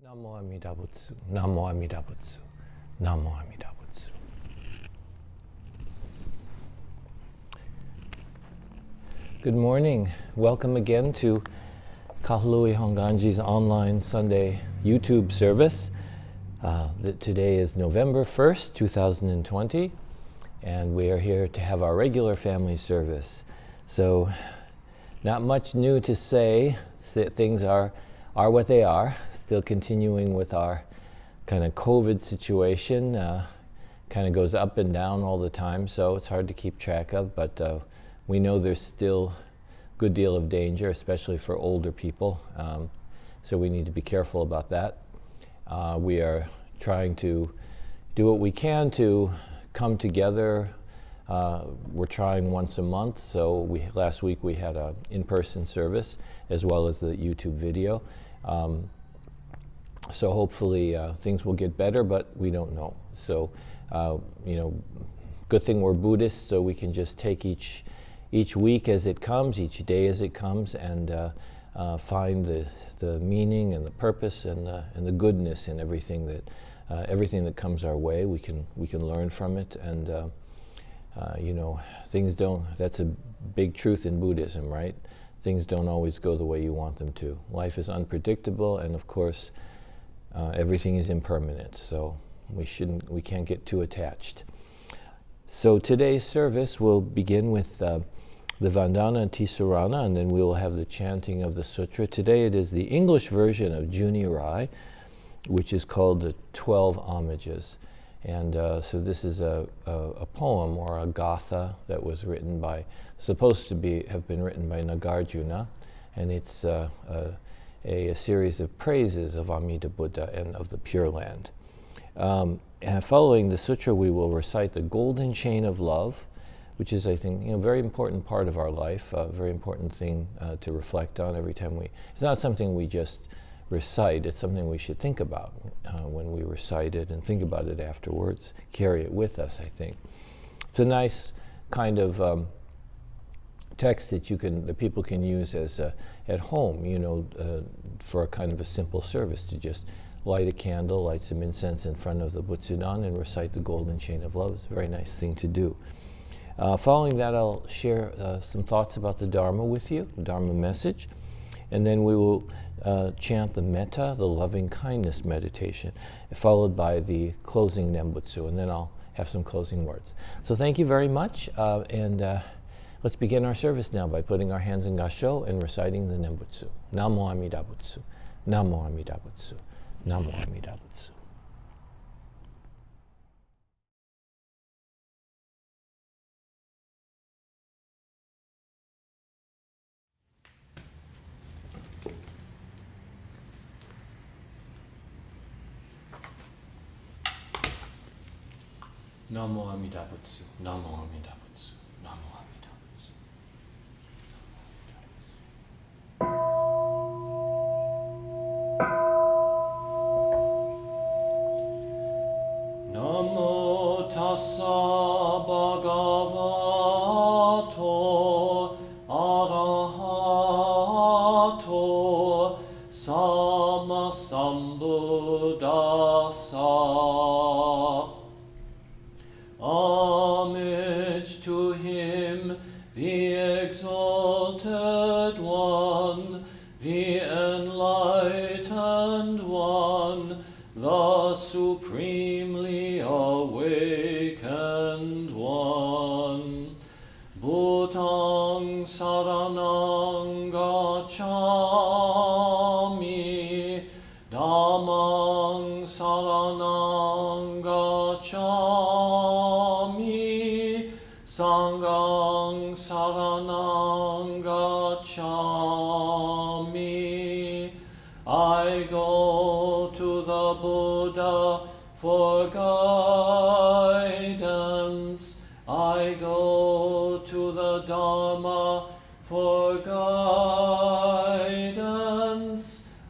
Namo Amida Butsu, Namo Amida Butsu, Namo Amida Butsu. Good morning. Welcome again to Kahului Hongwanji's online Sunday YouTube service. Today is November 1st, 2020, and we are here to have our regular family service. So, not much new to say. Things are what they are. Still continuing with our kind of COVID situation. Kind of goes up and down all the time, so it's hard to keep track of, but we know there's still a good deal of danger, especially for older people, so we need to be careful about that. We are trying to do what we can to come together. We're trying once a month, so last week we had an in-person service as well as the YouTube video. So hopefully things will get better, but we don't know. So, good thing we're Buddhists, so we can just take each week as it comes, each day as it comes, and find the meaning and the purpose and the goodness in everything that comes our way. We can learn from it, and things don't. That's a big truth in Buddhism, right? Things don't always go the way you want them to. Life is unpredictable, and of course, everything is impermanent. So we can't get too attached. So today's service will begin with the Vandana and Tisurana, and then we will have the chanting of the sutra. Today it is the English version of Junirai, which is called the 12 Homages. And so this is a poem or a gatha that was written supposed to have been written by Nagarjuna, and it's a series of praises of Amida Buddha and of the Pure Land. And following the sutra, we will recite the Golden Chain of Love, which is, I think, a very important part of our life, a very important thing to reflect on every time it's not something we just recite, it's something we should think about when we recite it and think about it afterwards, carry it with us, I think. It's a nice kind of text that people can use as at home, for a kind of a simple service, to just light a candle, light some incense in front of the Butsudan and recite the Golden Chain of Love. It's a very nice thing to do. Following that, I'll share some thoughts about the Dharma with you, the Dharma message, and then we will chant the metta, the loving kindness meditation, followed by the closing Nembutsu, and then I'll have some closing words. So thank you very much, and let's begin our service now by putting our hands in Gasho and reciting the Nembutsu. Namo Amida Butsu, Namo Amida Butsu, Namo Amida Butsu. Namo Amida Butsu, Namo Amida Butsu, Namo Amida Butsu. Namo tassa bhagavato arahato sammasambuddhassa. Homage to him, the exalted one, the enlightened one, the supremely awakened one. Bhutang saranang gacchami, dhammang saranang gacchami, sanghang saranang gacchami. I go to the Buddha for guidance. I go to the Dharma for guidance.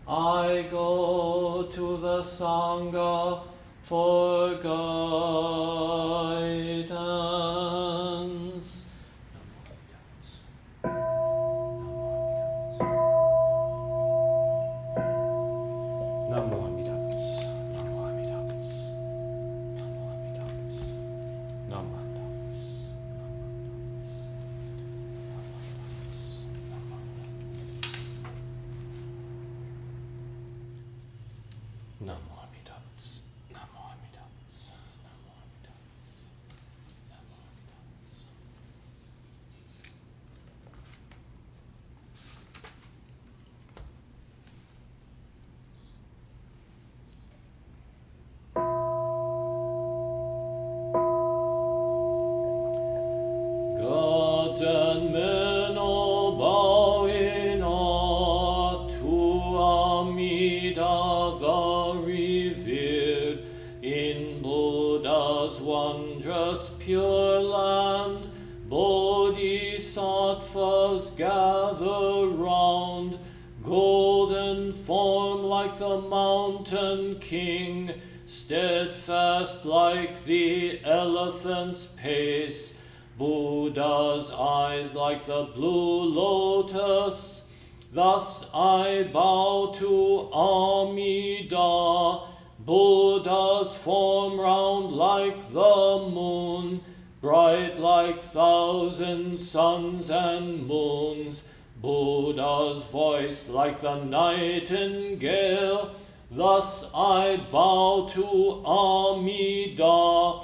I go to the Sangha for guidance. Namo Amida wondrous pure land, Bodhisattvas gather round, golden form like the mountain king, steadfast like the elephant's pace, Buddha's eyes like the blue lotus. Thus I bow to Amida, Buddha's form round like the moon, bright like 1,000 suns and moons, Buddha's voice like the nightingale. Thus I bow to Amida,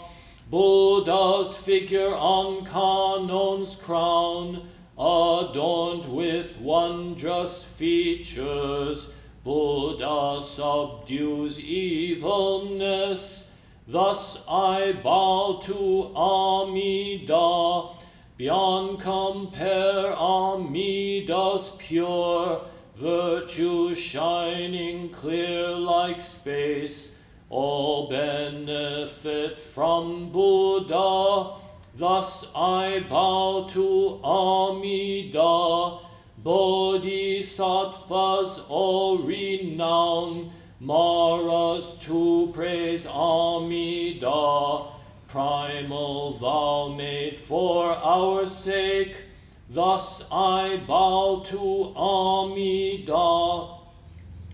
Buddha's figure on Kanon's crown, adorned with wondrous features, Buddha subdues evilness. Thus I bow to Amida, beyond compare Amida's pure, virtue shining clear like space, all benefit from Buddha. Thus I bow to Amida, Bodhisattvas all renown, Maras to praise Amida, primal vow made for our sake. Thus I bow to Amida,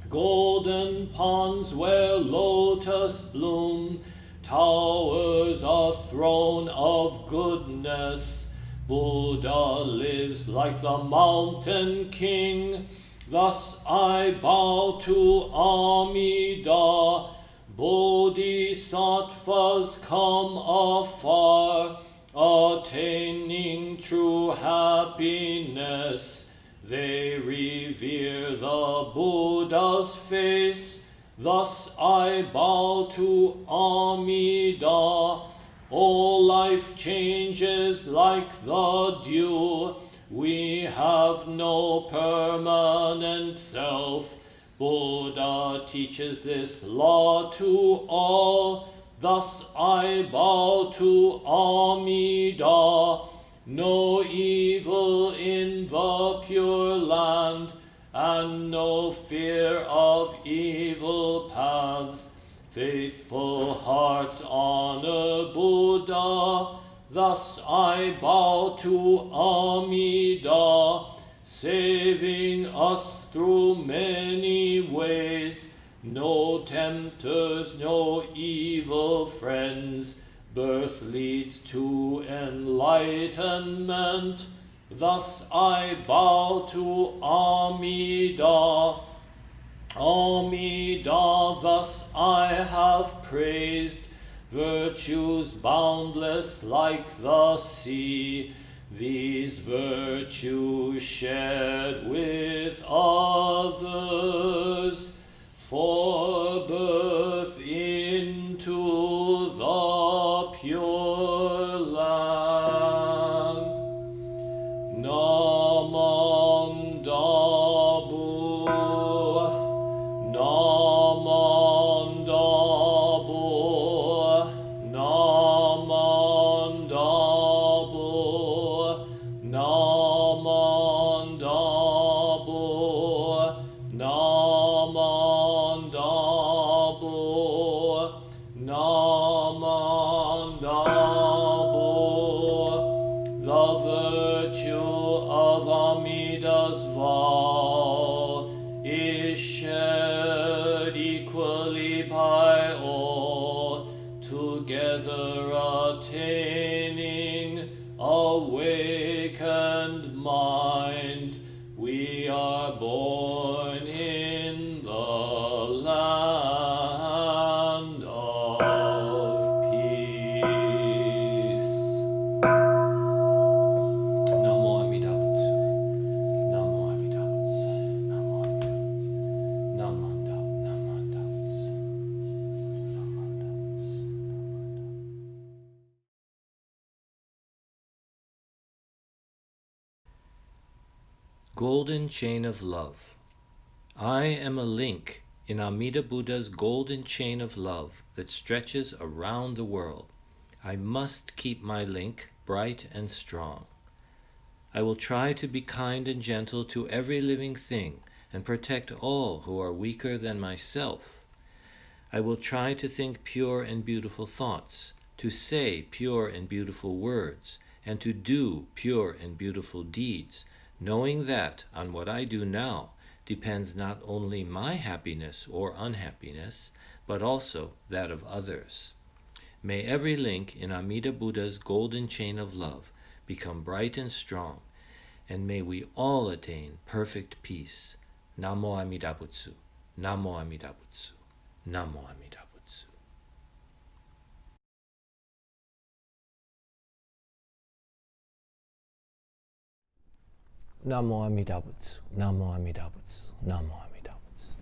golden ponds where lotus bloom, towers a throne of goodness, Buddha lives like the mountain king. Thus I bow to Amida, Bodhisattvas come afar, attaining true happiness. They revere the Buddha's face. Thus I bow to Amida. All life changes like the dew. We have no permanent self. Buddha teaches this law to all. Thus I bow to Amida. No evil in the Pure Land, and no fear of evil paths. Faithful hearts honor Buddha. Thus I bow to Amida, saving us through many ways. No tempters, no evil friends. Birth leads to enlightenment. Thus I bow to Amida. Amida, thus I have praised, virtues boundless like the sea. These virtues shared with others, for birth into the Pure Land. Namandabu, Namandabu, Namandabu, Namandabu, Namandabu, Namandabu. The virtue of Amida's vow is shared equally by all, together attaining awakened mind. We are born in the land of peace. Namo Amida Butsu. Namo Amida Butsu. Namo Amida Butsu. Namanda. Namanda Butsu. Namanda Butsu. Golden Chain of Love. I am a link in Amida Buddha's golden chain of love that stretches around the world. I must keep my link bright and strong. I will try to be kind and gentle to every living thing and protect all who are weaker than myself. I will try to think pure and beautiful thoughts, to say pure and beautiful words, and to do pure and beautiful deeds, knowing that on what I do now depends not only my happiness or unhappiness, but also that of others. May every link in Amida Buddha's golden chain of love become bright and strong, and may we all attain perfect peace. Namo Amida Butsu, Namo Amida Butsu, Namo Amida Butsu. Namo Amida Butsu, Namo Amida Butsu, Namo Amida Butsu.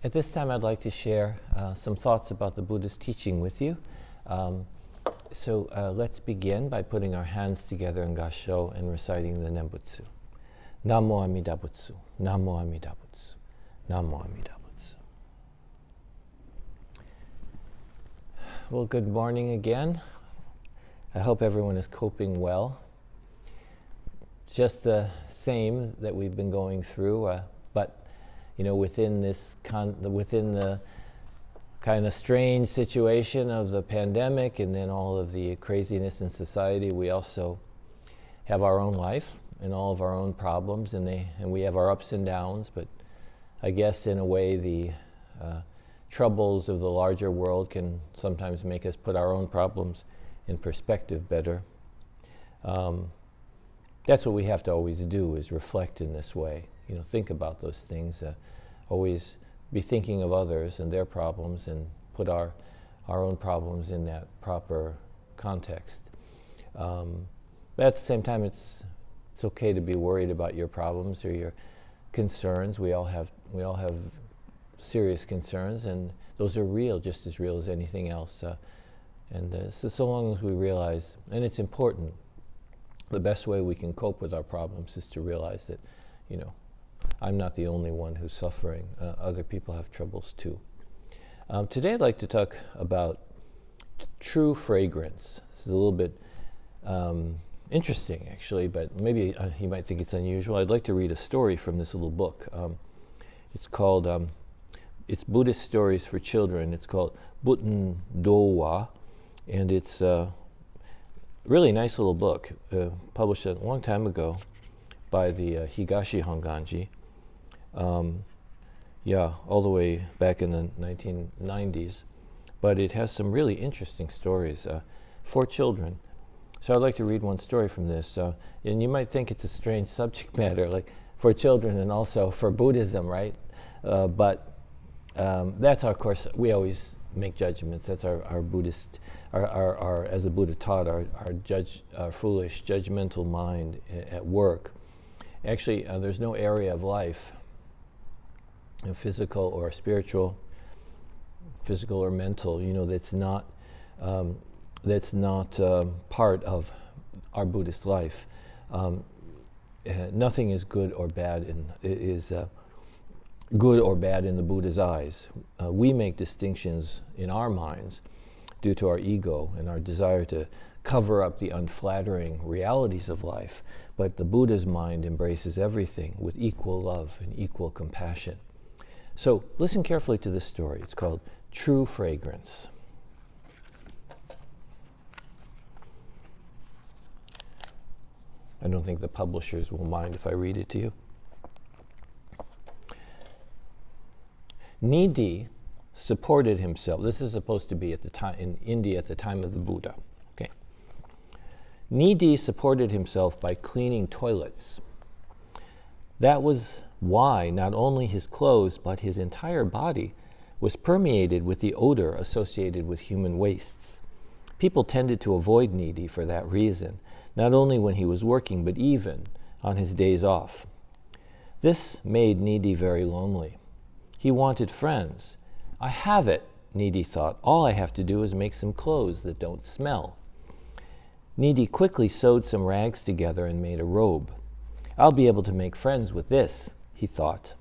At this time, I'd like to share some thoughts about the Buddhist teaching with you. So let's begin by putting our hands together in Gassho and reciting the Nembutsu. Namo Amida Butsu, Namo Amida Butsu, Namo Amida Butsu. Well, good morning again. I hope everyone is coping well. It's just the same that we've been going through, but you know, within the kind of strange situation of the pandemic and then all of the craziness in society, we also have our own life and all of our own problems, and we have our ups and downs. But I guess in a way, the troubles of the larger world can sometimes make us put our own problems in perspective better. That's what we have to always do, is reflect in this way. You know, think about those things. Always be thinking of others and their problems, and put our own problems in that proper context. But at the same time, it's okay to be worried about your problems or your concerns. We all have serious concerns, and those are real, just as real as anything else. So long as we realize, and it's important, the best way we can cope with our problems is to realize that, you know, I'm not the only one who's suffering. Other people have troubles too. Today I'd like to talk about true fragrance. This is a little bit interesting, actually, but maybe you might think it's unusual. I'd like to read a story from this little book. It's called, it's Buddhist Stories for Children. It's called Butten Dowa, and it's a really nice little book, published a long time ago by the Kahului Hongwanji. All the way back in the 1990s. But it has some really interesting stories for children. So I'd like to read one story from this. And you might think it's a strange subject matter, like for children and also for Buddhism, right? But that's our course. We always make judgments. That's our Buddhist, our as the Buddha taught, our foolish, judgmental mind at work. Actually, there's no area of life, physical or spiritual, physical or mental, you know, that's not part of our Buddhist life. Nothing is good or bad good or bad in the Buddha's eyes. We make distinctions in our minds due to our ego and our desire to cover up the unflattering realities of life. But the Buddha's mind embraces everything with equal love and equal compassion. So listen carefully to this story. It's called True Fragrance. I don't think the publishers will mind if I read it to you. Nidhi supported himself. This is supposed to be at the time in India at the time of the Buddha. Okay. Nidhi supported himself by cleaning toilets. That was why not only his clothes but his entire body was permeated with the odor associated with human wastes. People tended to avoid Nidhi for that reason, not only when he was working but even on his days off. This made Nidhi very lonely. He wanted friends. I have it, Nidhi thought. All I have to do is make some clothes that don't smell. Nidhi quickly sewed some rags together and made a robe. I'll be able to make friends with this, he thought.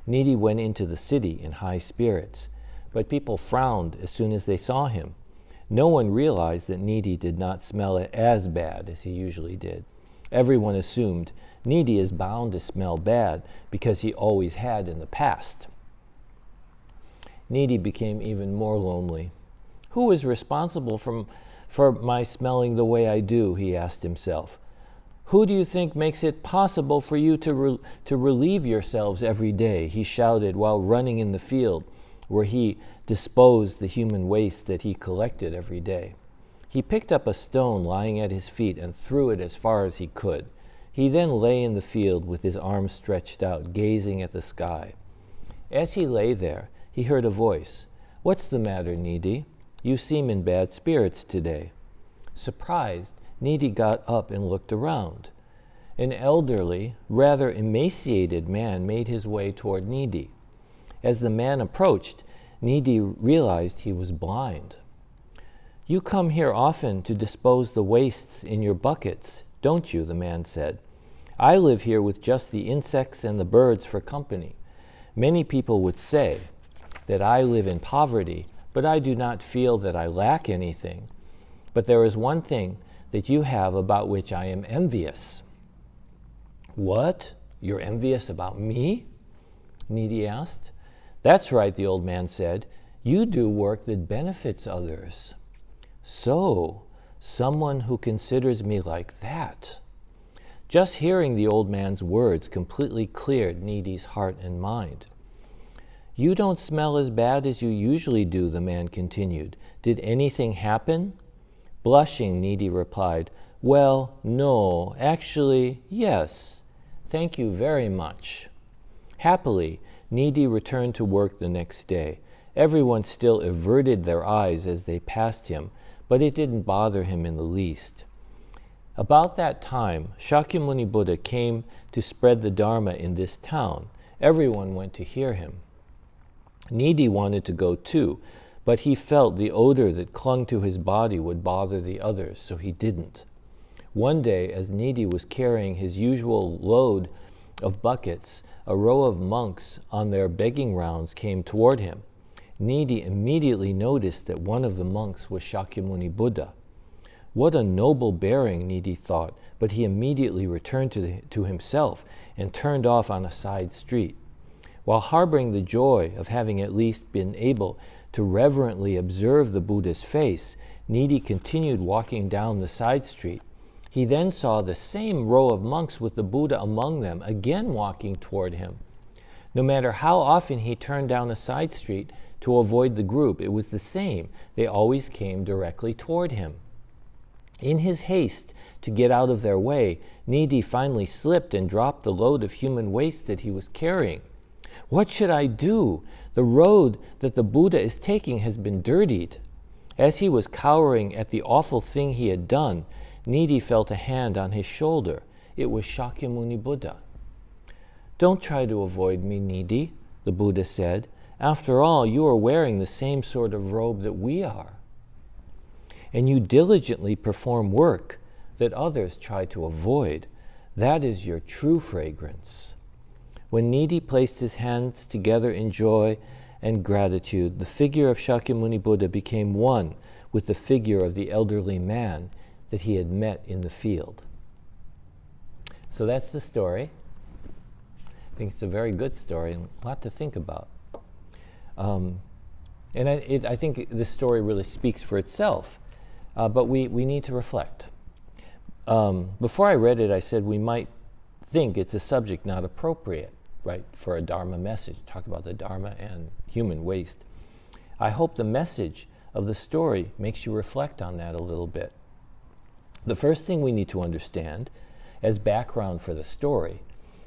Nidhi went into the city in high spirits, but people frowned as soon as they saw him. No one realized that Nidhi did not smell it as bad as he usually did. Everyone assumed Nidhi is bound to smell bad because he always had in the past. Nidhi became even more lonely. Who is responsible for my smelling the way I do, he asked himself. Who do you think makes it possible for you to relieve yourselves every day, he shouted while running in the field where he disposed the human waste that he collected every day. He picked up a stone lying at his feet and threw it as far as he could. He then lay in the field with his arms stretched out, gazing at the sky. As he lay there, he heard a voice. What's the matter, Nidhi? You seem in bad spirits today. Surprised, Nidhi got up and looked around. An elderly, rather emaciated man made his way toward Nidhi. As the man approached, Nidhi realized he was blind. You come here often to dispose the wastes in your buckets, don't you? The man said. I live here with just the insects and the birds for company. Many people would say that I live in poverty, but I do not feel that I lack anything. But there is one thing that you have about which I am envious. What? You're envious about me? Nidhi asked. That's right, the old man said. You do work that benefits others. So, someone who considers me like that. Just hearing the old man's words completely cleared Nidhi's heart and mind. You don't smell as bad as you usually do, the man continued. Did anything happen? Blushing, Nidhi replied, Well, no, actually, yes. Thank you very much. Happily, Nidhi returned to work the next day. Everyone still averted their eyes as they passed him, but it didn't bother him in the least. About that time, Shakyamuni Buddha came to spread the Dharma in this town. Everyone went to hear him. Nidhi wanted to go too, but he felt the odor that clung to his body would bother the others, so he didn't. One day, as Nidhi was carrying his usual load of buckets, a row of monks on their begging rounds came toward him. Nidhi immediately noticed that one of the monks was Shakyamuni Buddha. What a noble bearing, Nidhi thought, but he immediately returned to himself and turned off on a side street. While harboring the joy of having at least been able to reverently observe the Buddha's face, Nidhi continued walking down the side street. He then saw the same row of monks with the Buddha among them, again walking toward him. No matter how often he turned down a side street to avoid the group, it was the same. They always came directly toward him. In his haste to get out of their way, Nidhi finally slipped and dropped the load of human waste that he was carrying. What should I do? The road that the Buddha is taking has been dirtied. As he was cowering at the awful thing he had done, Nidhi felt a hand on his shoulder. It was Shakyamuni Buddha. Don't try to avoid me, Nidhi, the Buddha said. After all, you are wearing the same sort of robe that we are. And you diligently perform work that others try to avoid. That is your true fragrance. When Nidhi placed his hands together in joy and gratitude, the figure of Shakyamuni Buddha became one with the figure of the elderly man that he had met in the field. So that's the story. I think it's a very good story and a lot to think about. And I think this story really speaks for itself, but we need to reflect. Before I read it, I said we might think it's a subject not appropriate, right, for a Dharma message, talk about the Dharma and human waste. I hope the message of the story makes you reflect on that a little bit. The first thing we need to understand as background for the story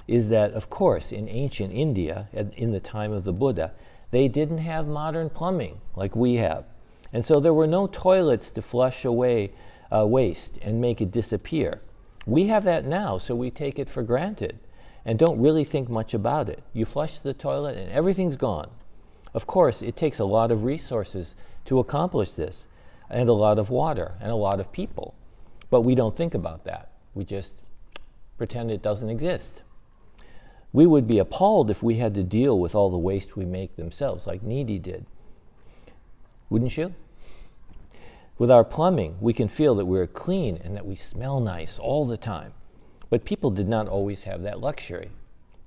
is that, of course, in ancient India, in the time of the Buddha, they didn't have modern plumbing like we have. And so there were no toilets to flush away waste and make it disappear. We have that now, so we take it for granted and don't really think much about it. You flush the toilet and everything's gone. Of course, it takes a lot of resources to accomplish this, and a lot of water, and a lot of people. But we don't think about that. We just pretend it doesn't exist. We would be appalled if we had to deal with all the waste we make themselves, like needy did. Wouldn't you? With our plumbing, we can feel that we're clean and that we smell nice all the time. But people did not always have that luxury.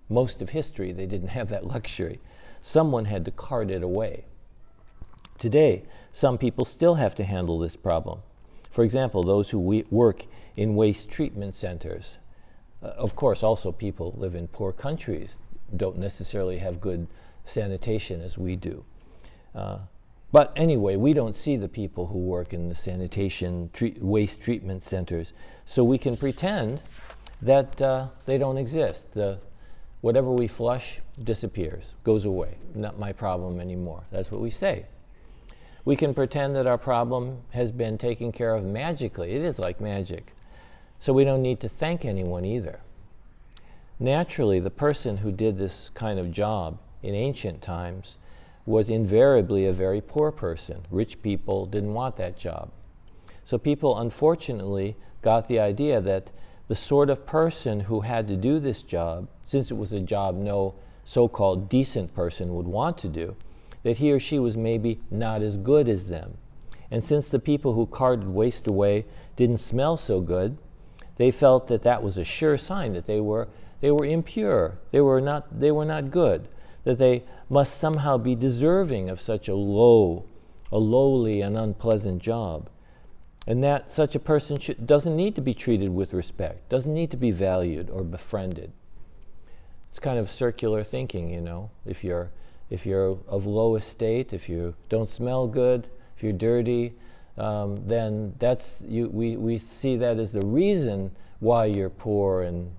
Most of history, they didn't have that luxury. Someone had to cart it away. Today, some people still have to handle this problem. For example, those who work in waste treatment centers. Of course, also people live in poor countries, don't necessarily have good sanitation as we do. But anyway, we don't see the people who work in the sanitation waste treatment centers, so we can pretend that they don't exist. Whatever we flush disappears, goes away. Not my problem anymore. That's what we say. We can pretend that our problem has been taken care of magically. It is like magic. So we don't need to thank anyone either. Naturally, the person who did this kind of job in ancient times was invariably a very poor person. Rich people didn't want that job. So people unfortunately got the idea that the sort of person who had to do this job, since it was a job no so-called decent person would want to do, that he or she was maybe not as good as them. And since the people who carted waste away didn't smell so good, they felt that that was a sure sign that they were impure, they were not good, that they must somehow be deserving of such a lowly and unpleasant job. And that such a person doesn't need to be treated with respect, doesn't need to be valued or befriended. It's kind of circular thinking, you know. If you're of low estate, if you don't smell good, if you're dirty, then we see that as the reason why you're poor and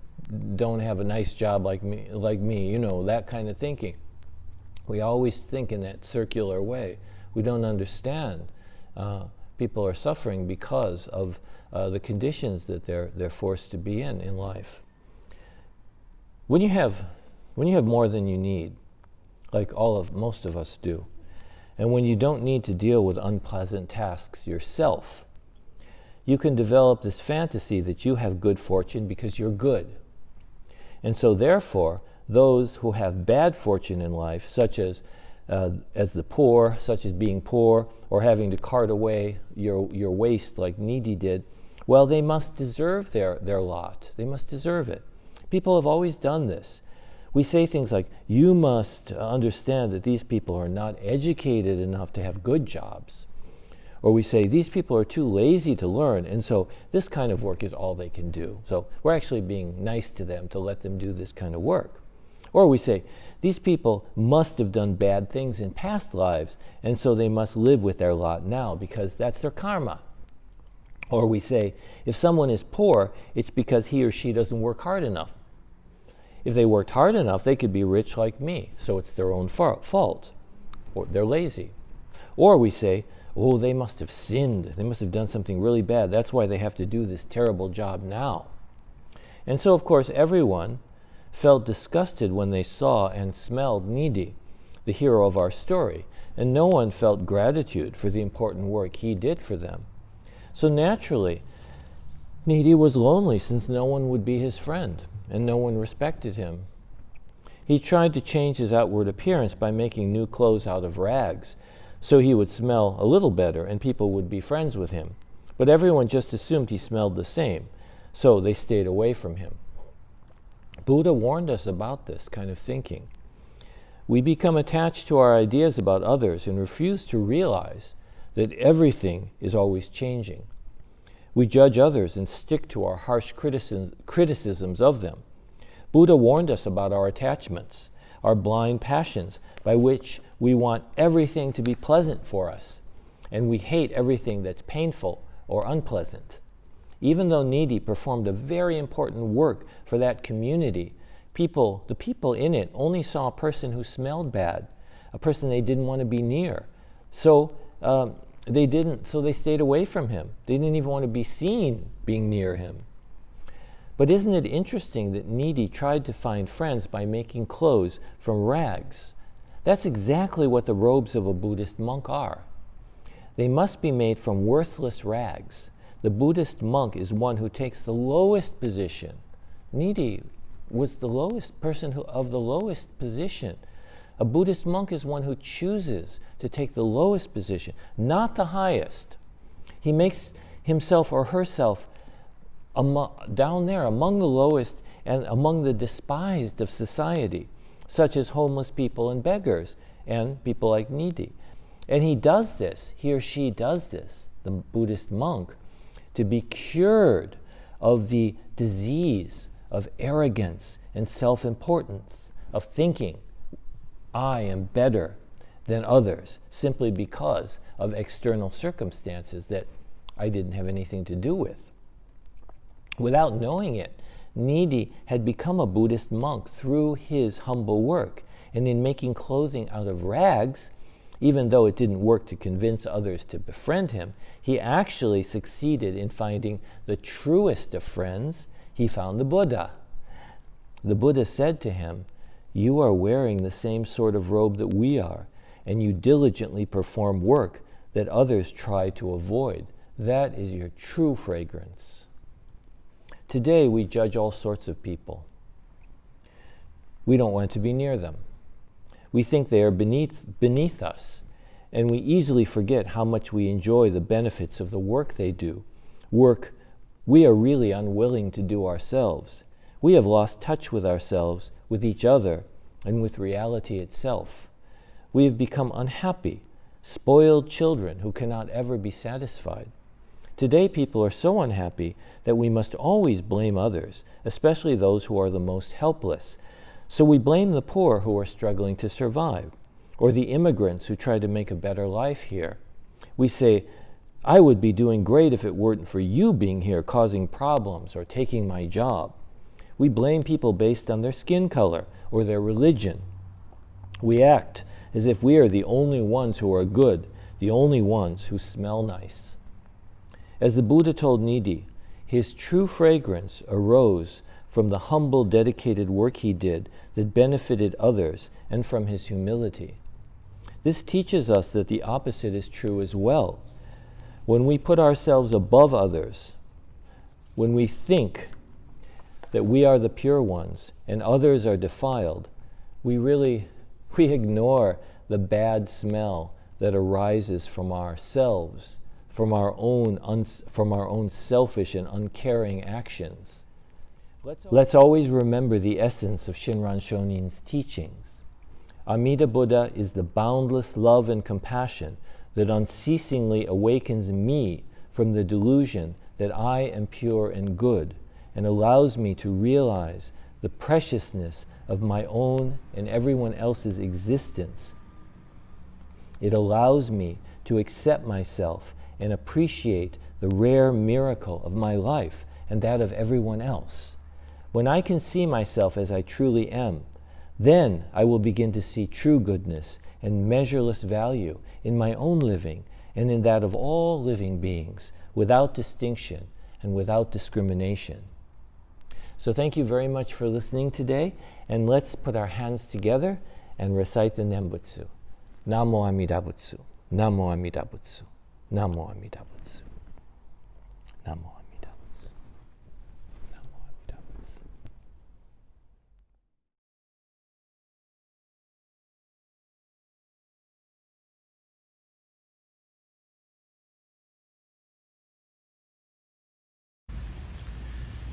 don't have a nice job like me, you know, that kind of thinking. We always think in that circular way. We don't understand. People are suffering because of the conditions that they're forced to be in life. When you have more than you need, like most of us do, and when you don't need to deal with unpleasant tasks yourself, you can develop this fantasy that you have good fortune because you're good. And so therefore, those who have bad fortune in life, such as the poor, such as being poor, or having to cart away your waste like needy did, well, they must deserve their lot. They must deserve it. People have always done this. We say things like, you must understand that these people are not educated enough to have good jobs. Or we say, these people are too lazy to learn, and so this kind of work is all they can do. So we're actually being nice to them to let them do this kind of work. Or we say, these people must have done bad things in past lives, and so they must live with their lot now because that's their karma. Or we say, if someone is poor, it's because he or she doesn't work hard enough. If they worked hard enough, they could be rich like me, so it's their own fault. Or they're lazy. Or we say, oh, they must have sinned. They must have done something really bad. That's why they have to do this terrible job now. And so, of course, everyone felt disgusted when they saw and smelled Needy, the hero of our story, and no one felt gratitude for the important work he did for them. So naturally, Needy was lonely since no one would be his friend, and no one respected him. He tried to change his outward appearance by making new clothes out of rags, so he would smell a little better and people would be friends with him. But everyone just assumed he smelled the same, so they stayed away from him. Buddha warned us about this kind of thinking. We become attached to our ideas about others and refuse to realize that everything is always changing. We judge others and stick to our harsh criticisms of them. Buddha warned us about our attachments, our blind passions, by which we want everything to be pleasant for us, and we hate everything that's painful or unpleasant. Even though Needy performed a very important work for that community, the people in it only saw a person who smelled bad, a person they didn't want to be near. So they stayed away from him. They didn't even want to be seen being near him. But isn't it interesting that Needy tried to find friends by making clothes from rags? That's exactly what the robes of a Buddhist monk are. They must be made from worthless rags. The Buddhist monk is one who takes the lowest position. Needy was the lowest person of the lowest position. A Buddhist monk is one who chooses to take the lowest position, not the highest. He makes himself or herself down there among the lowest and among the despised of society, such as homeless people and beggars and people like needy. And he or she does this, the Buddhist monk, to be cured of the disease of arrogance and self-importance, of thinking I am better than others simply because of external circumstances that I didn't have anything to do with. Without knowing it, Needy had become a Buddhist monk through his humble work, and in making clothing out of rags, even though it didn't work to convince others to befriend him, he actually succeeded in finding the truest of friends. He found the Buddha. The Buddha said to him, "You are wearing the same sort of robe that we are, and you diligently perform work that others try to avoid. That is your true fragrance." Today we judge all sorts of people. We don't want to be near them. We think they are beneath us, and we easily forget how much we enjoy the benefits of the work they do, work we are really unwilling to do ourselves. We have lost touch with ourselves, with each other, and with reality itself. We have become unhappy, spoiled children who cannot ever be satisfied. Today people are so unhappy that we must always blame others, especially those who are the most helpless. So we blame the poor who are struggling to survive, or the immigrants who try to make a better life here. We say, "I would be doing great if it weren't for you being here causing problems or taking my job." We blame people based on their skin color or their religion. We act as if we are the only ones who are good, the only ones who smell nice. As the Buddha told Needy, his true fragrance arose from the humble, dedicated work he did that benefited others and from his humility. This teaches us that the opposite is true as well. When we put ourselves above others, when we think that we are the pure ones and others are defiled, we ignore the bad smell that arises from ourselves, from our own selfish and uncaring actions. Let's always remember the essence of Shinran Shonin's teachings. Amida Buddha is the boundless love and compassion that unceasingly awakens me from the delusion that I am pure and good, and allows me to realize the preciousness of my own and everyone else's existence. It allows me to accept myself and appreciate the rare miracle of my life and that of everyone else. When I can see myself as I truly am, then I will begin to see true goodness and measureless value in my own living and in that of all living beings, without distinction and without discrimination. So thank you very much for listening today, and let's put our hands together and recite the Nembutsu. Namo Amida Butsu, Namo Amida Butsu, Namo Amida Butsu, Namo Amida Butsu, Namo Amida Butsu.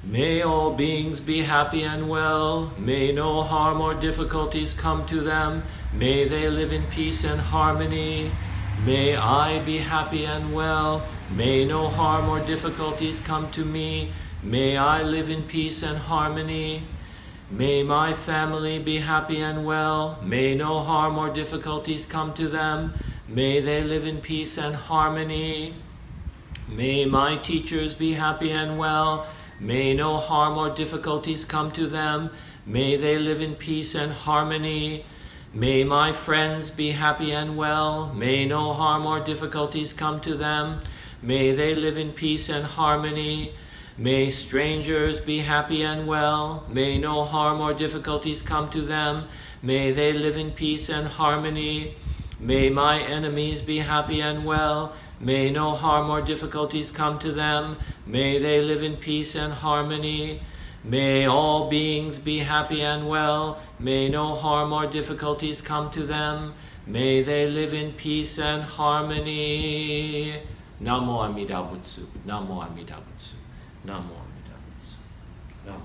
May all beings be happy and well. May no harm or difficulties come to them. May they live in peace and harmony. May I be happy and well. May no harm or difficulties come to me. May I live in peace and harmony. May my family be happy and well. May no harm or difficulties come to them. May they live in peace and harmony. May my teachers be happy and well. May no harm or difficulties come to them. May they live in peace and harmony. May my friends be happy and well. May no harm or difficulties come to them. May they live in peace and harmony. May strangers be happy and well. May no harm or difficulties come to them. May they live in peace and harmony. May my enemies be happy and well. May no harm or difficulties come to them. May they live in peace and harmony. May all beings be happy and well. May no harm or difficulties come to them. May they live in peace and harmony. Namo Amida Butsu. Namo Amida Butsu. Namo Amida Butsu. Namo.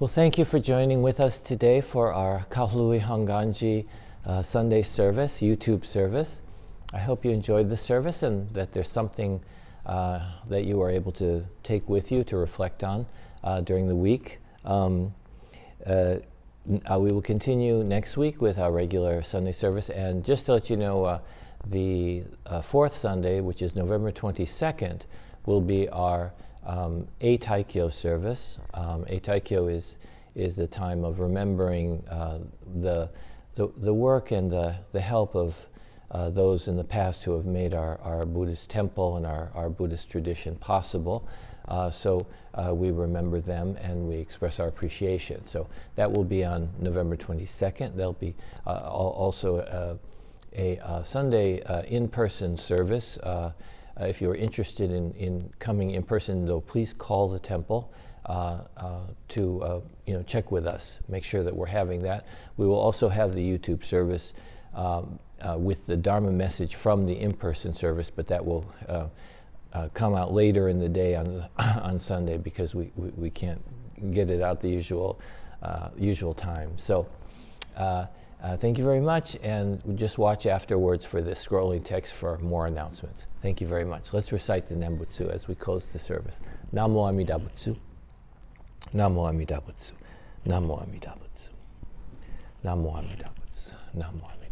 Well, thank you for joining with us today for our Kahului Hongwanji Sunday service, YouTube service. I hope you enjoyed the service and that there's something that you are able to take with you to reflect on during the week. We will continue next week with our regular Sunday service, and just to let you know, the fourth Sunday, which is November 22nd, will be our Eitaikyo service. Eitaikyo is the time of remembering the work and the help of those in the past who have made our Buddhist temple and our Buddhist tradition possible. So we remember them and we express our appreciation. So that will be on November 22nd. There'll be also a Sunday in-person service. If you're interested in coming in person, though, please call the temple to check with us. Make sure that we're having that. We will also have the YouTube service with the Dharma message from the in-person service, but that will come out later in the day on Sunday because we can't get it out the usual time. So thank you very much, and just watch afterwards for the scrolling text for more announcements. Thank you very much. Let's recite the Nembutsu as we close the service. Namo Amida Butsu. Namo Amida Butsu. Namo Amida Butsu. Namo Amida Butsu. Namo Amida Butsu.